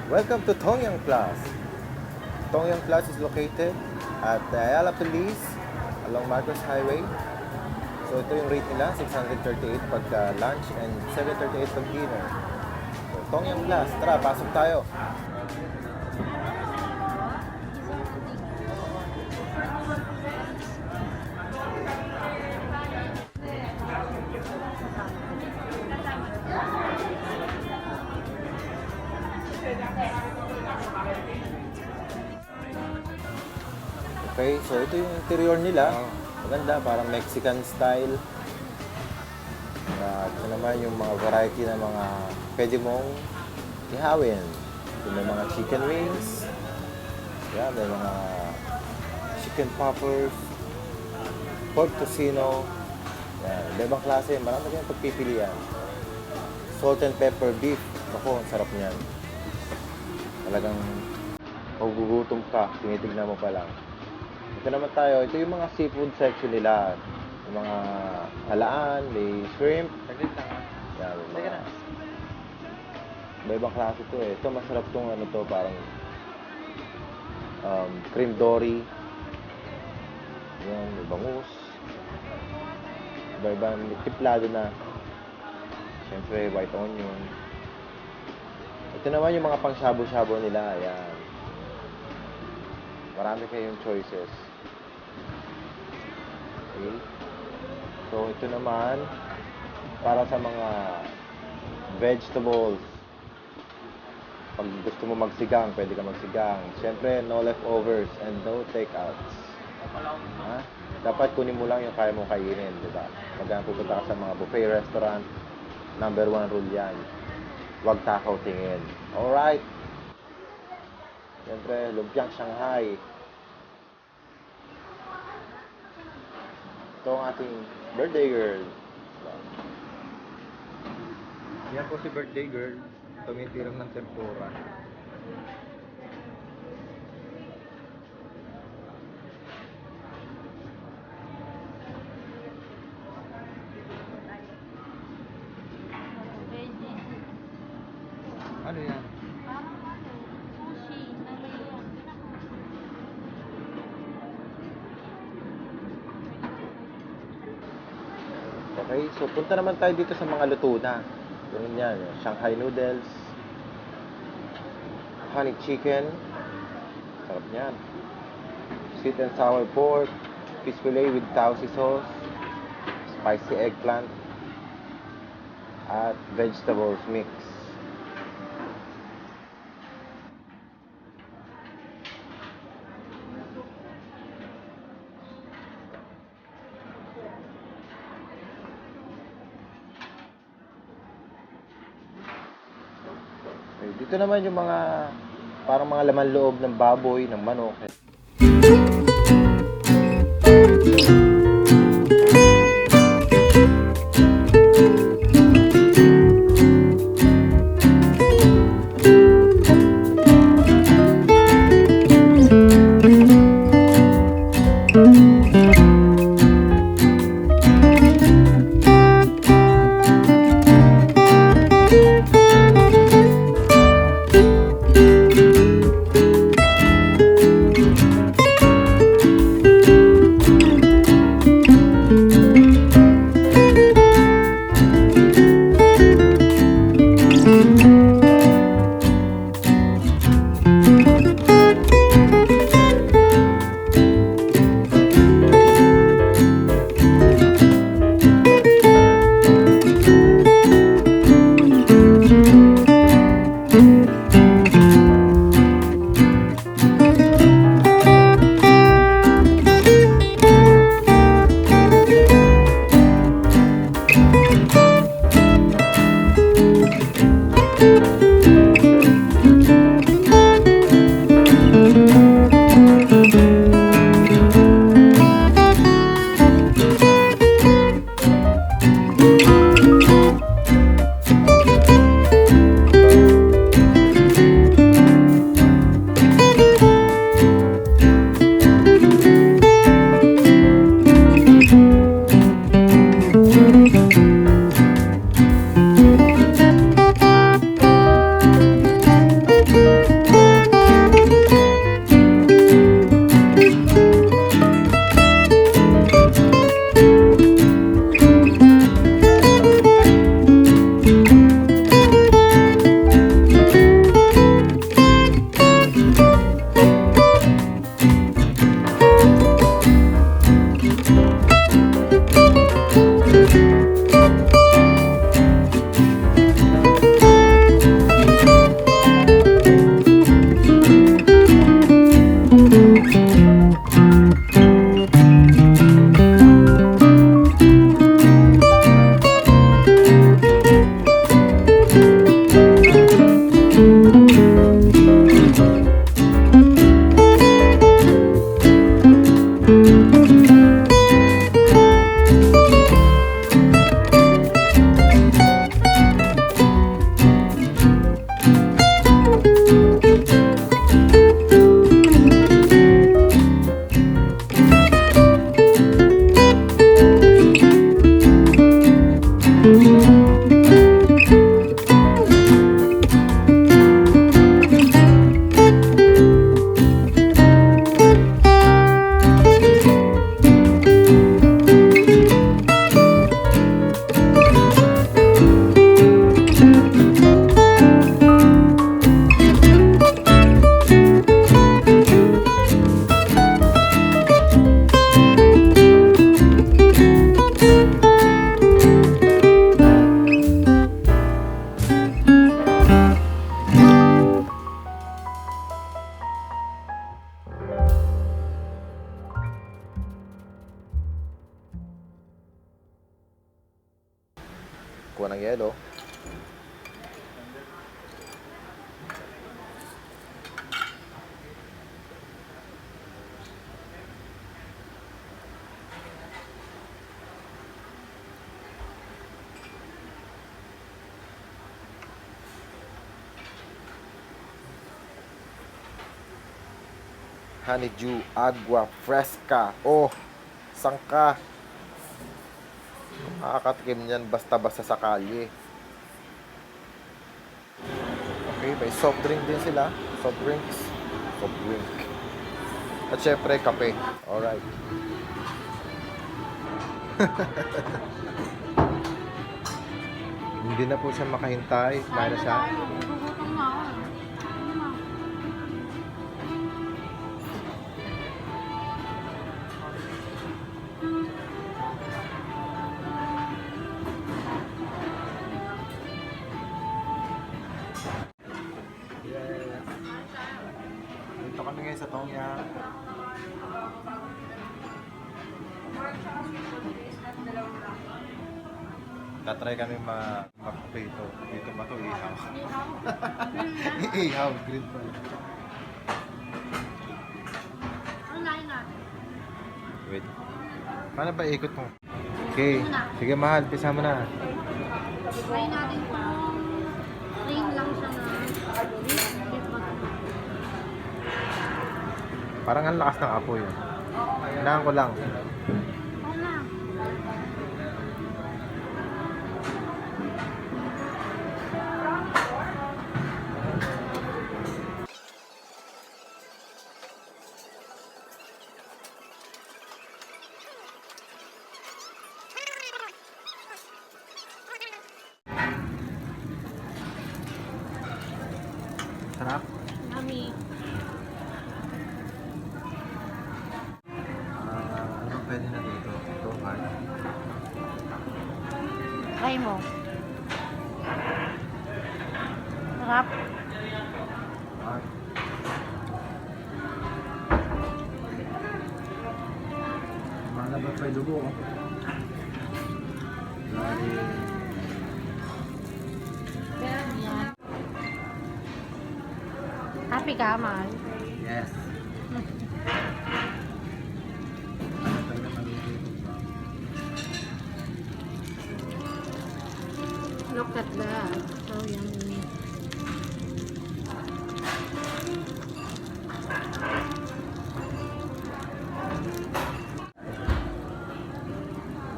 Welcome to Tongyang Plus. Tongyang Plus is located at Ayala Police along Marcos Highway. So ito yung rate nila, 638 pagka lunch and 738 pag dinner. So Tongyang Plus, tara, pasok tayo. Okay, so ito yung interior nila. Maganda, parang Mexican style. At ito naman yung mga variety ng mga pwede mong ihawin. Ito may mga chicken wings. Yeah, may mga chicken poppers. Pork tocino. Yan, ibang klase. Marami kayong pagpipilian. Salt and pepper beef. Ako, ang sarap niyan. Talagang magugutom ka. Tinitignan mo pa lang. Ito naman tayo, ito yung mga seafood section nila. Yung mga halaan, may shrimp. Saglit lang ah. Yan, may Sige mga... na. Iba-ibang klase to eh. Ito masarap tong ano to, parang cream dory. Yan, may bangus. Iba-ibang tiplado na. Siyempre, white onion. Ito naman yung mga pang shabu-shabu nila. Ayan. Marami kayong choices. Okay. So, ito naman, para sa mga vegetables. Pag gusto mo magsigang, pwede ka magsigang. Siyempre, no leftovers and no takeouts. Ha? Dapat kunin mo lang yung kaya mong kainin, di ba? Pag pupunta ka sa mga buffet restaurant, number 1 rule yan. Huwag takaw tingin. Alright. Siyempre, lumpiang Shanghai. Ito ang ating birthday girl. Yan po si birthday girl. Tumitirang ng tempura. Ano yan? Okay, so punta naman tayo dito sa mga luto na. Ganun yan, yung Shanghai noodles, honey chicken, sarap niyan. Sweet and sour pork, fish fillet with tausi sauce, spicy eggplant, at vegetables mix. Okay, dito naman yung mga parang mga laman loob ng baboy, ng manok. Honeydew Agua Fresca. Oh, sangka. Makakatikim niyan basta-basta sa kalye. Okay, may soft drink din sila. Soft drinks. Soft drink. At syempre, kape. Alright. Hindi na po siya makahintay. Kumain na siya. Gugutom na ako. Ano na? Yes. Dito kami ngayon sa Tongya. Tatry kami mag-prito. Dito ba ito? Ihaw. Ihaw. Green pa. Ano na? Wait. Paano ba ikot mo? Okay. Sige mahal. Pisa mo na. Try natin kung plain lang siya na beef butter. Parang ang lakas ng apoy. Hinahan ko lang. Oo na. Sarap. Yummy. Ano pwede na dito? Ito, hard. Try mo. Sarap. Hard. Malabas pa yung dugo. Yan. Happy ka, mahal? Yes. Look at that. So yummy.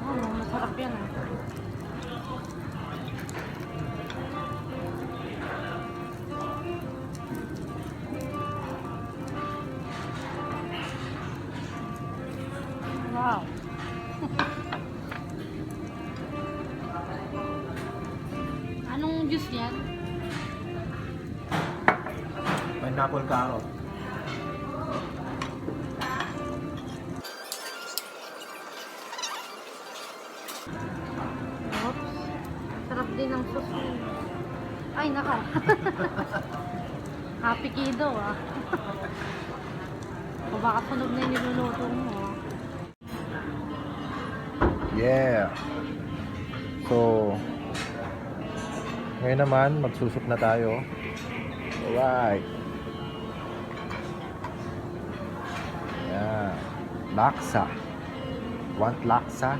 Oh, masarap yan ah. Wow. Anong juice yan? Pineapple carrot. Oops. Sarap din ng sauce. Ay, naka. Happy kido ah. O baka sunog na yung niluluto mo ah. Yeah. So, ngayon naman, magsusok na tayo. Alright. Yeah. Laksa. Want laksa?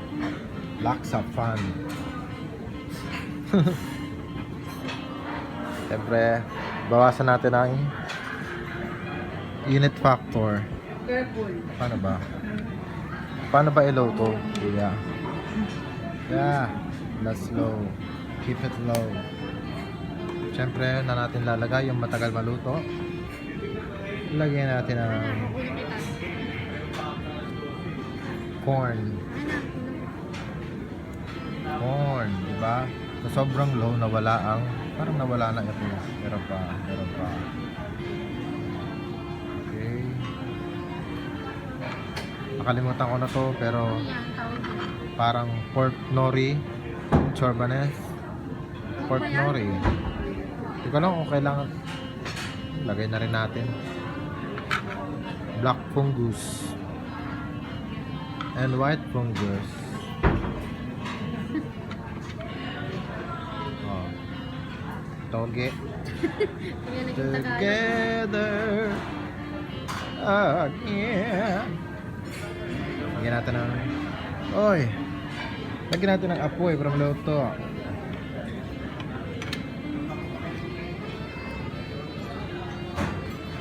Laksa fun. Siyempre, bawasan natin ang unit factor. Careful. Paano ba? Paano ba iluto? Yeah. Yeah. That's low. Keep it low. Siyempre, na natin lalagay yung matagal maluto. Lagyan natin ang corn. Corn, di ba? So, sobrang low, nawala ang, parang nawala na ito. Meron pa. Okay. Nakalimutan ko na to, pero Ano yan? Tawag yan? parang pork nori, chorbanes, pork nori. Hindi ko lang kung kailangan lagay na rin natin black fungus and white fungus. Oh. Toge Ayan, naging Tagalog. together again. Lagyan natin ng lagyan natin ng apoy para maluto.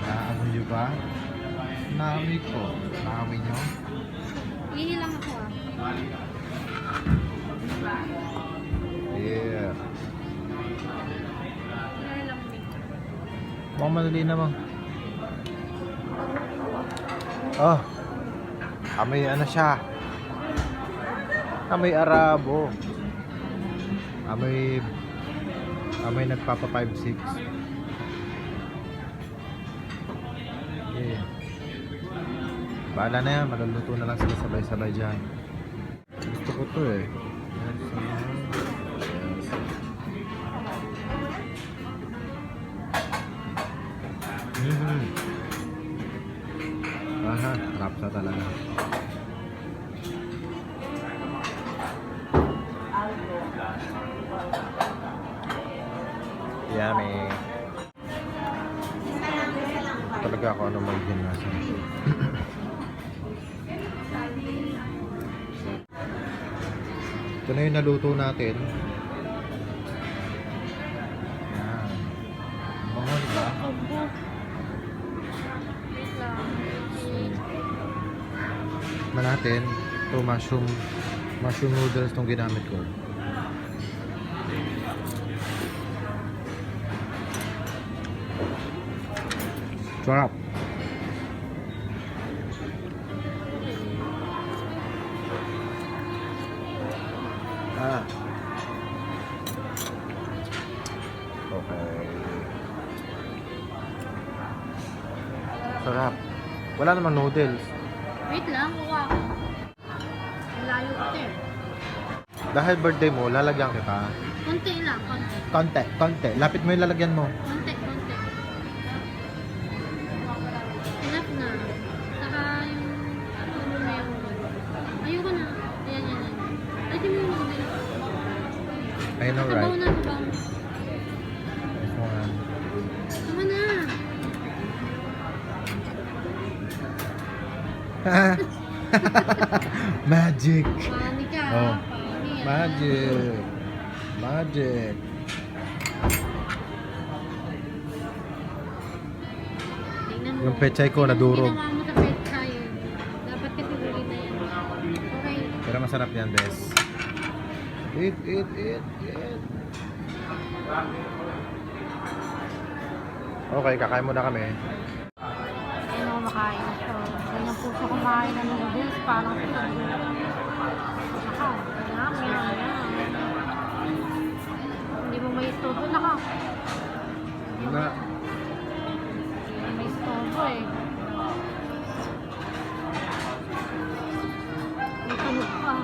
Naamoy nyo ba? Naamoy ko. Naamoy nyo? Ihi lang ako ah. Yeah. Ihi lang me. Mukhang madali naman. Oh. Amoy ano siya? Amoy Arabo. Amoy nagpapa 5-6. Yeah. Bahala na yan, maluluto na lang sila sabay-sabay dyan. Gusto ko to eh. Aha, harap sa talaga. Yummy. Talaga ako ano magiging nasa. Ito na yung naluto natin. Yan. Bango, diba? Obo. Wait lang. Na natin, ito mushroom noodles itong ginamit ko. Sarap. Ah. Okay. Sarap. Wala namang noodles. Wait lang, kuha ako. Ang layo ito eh. Dahil birthday mo, lalagyan kita. Konti lang, konti. Konti. Lapit mo yung lalagyan mo. Konti. Enough na. Saka yung tulo na yung ayoko na. Yan. Ay, di mo yung noodles. I know, Sabaw right? na, sabaw. This one. Tama na. Magic. Pani ka. Oh. Pani. Magic. Tingnan mo. Yung pechay ko, nadurog. Ginawa mo sa pechay. Dapat kasi huli na yan. Okay. Pero masarap yan, Bes. Eat. Okay, kakain muna kami. Ayun ako makain siya. Ganyan po siya kumain ng noodles. Parang siya. Naka. Yan. Hindi mo may istobo. Naka. Na. May istobo eh. May tunog pa.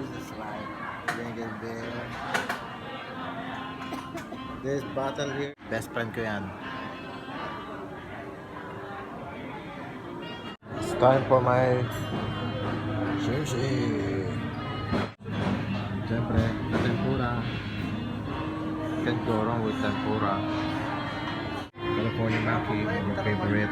This is like Jingle Bell. This bottle here. Best friend ko yan. It's time for my sushi. Siyempre, tempura. Can't go wrong with tempura. California Maki, my favorite.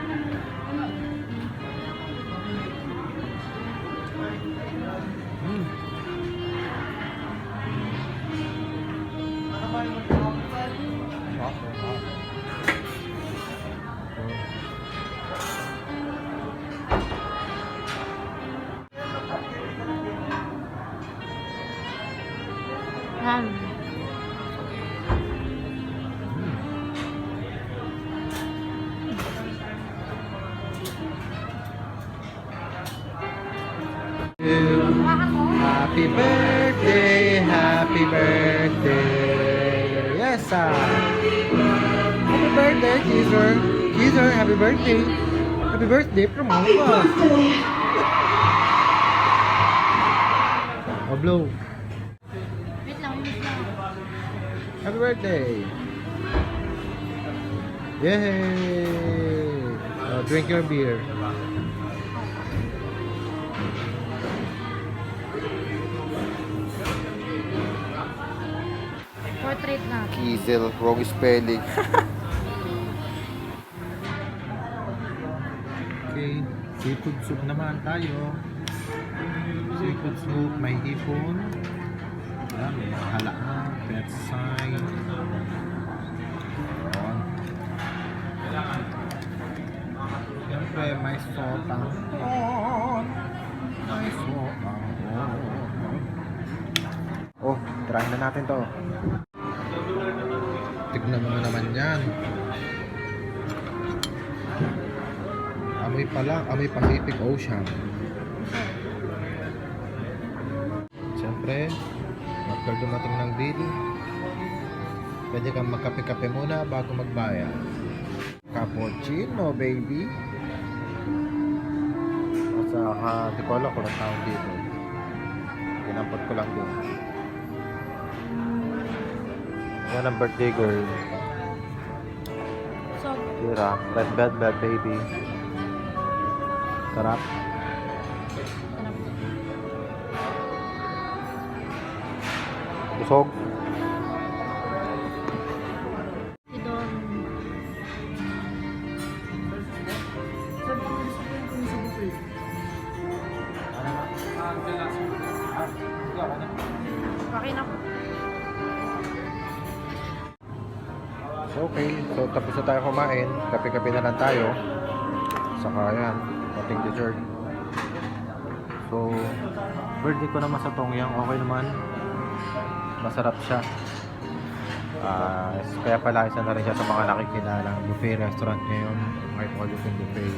Yan. Hawakan mo. Happy birthday, happy birthday. Yes, sir. Happy birthday, Caesar. Caesar, happy birthday. Happy birthday from all of us. Oh, blow. Wait lang. Happy birthday. Yay. Drink your beer. treat natin. Kizel, wrong spelling. Okay, seafood soup naman tayo. Seafood soup, may hipon. Yan, may mga halaan, petsay. Ayan. Siyempre, may sotang. May sotang. Oh, try na natin to. Tignan mo naman yan. Amoy pala, amoy Pacific Ocean. Siyempre, after dumating ng bill, pwede kang magkape-kape muna bago magbayad. Cappuccino, baby. Sa di ko alam kung anong tawag dito. Pinampot ko lang din. Yan ang birthday girl. So, Tira, red velvet baby. Sarap. Busog. idon. Okay na po. So, okay. So, tapos na tayo kumain. Kape-kape na lang tayo. Saka yan, pating dessert. So, birthday ko naman sa Tongyang, okay naman. Masarap siya. Kaya pala isa na rin siya sa mga nakikilalang buffet restaurant ngayon. Kahit all you can buffet.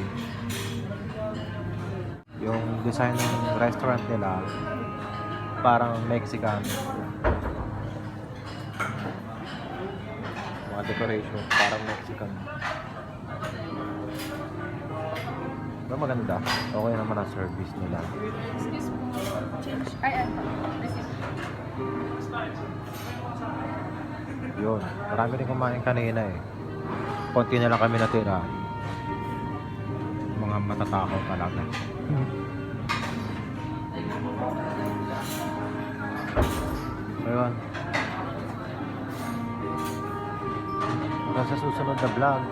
Yung design ng restaurant nila, parang Mexican. Mga decoration, parang Mexican. Pero maganda. Okay naman ang service nila. Excuse me. Change. Ay, receipt. Yun. Marami rin kumain kanina eh. Konti na lang kami natira. Mga matatakaw talaga. Ayun. Hanggang sa susunod na vlog.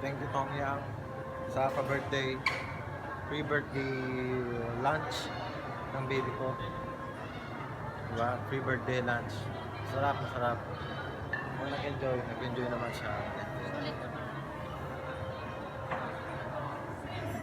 Thank you, Tongyang, sa pa-birthday, pre-birthday lunch ng baby ko. Diba? Pre-birthday lunch. Sarap, masarap. Kung nag-enjoy naman siya.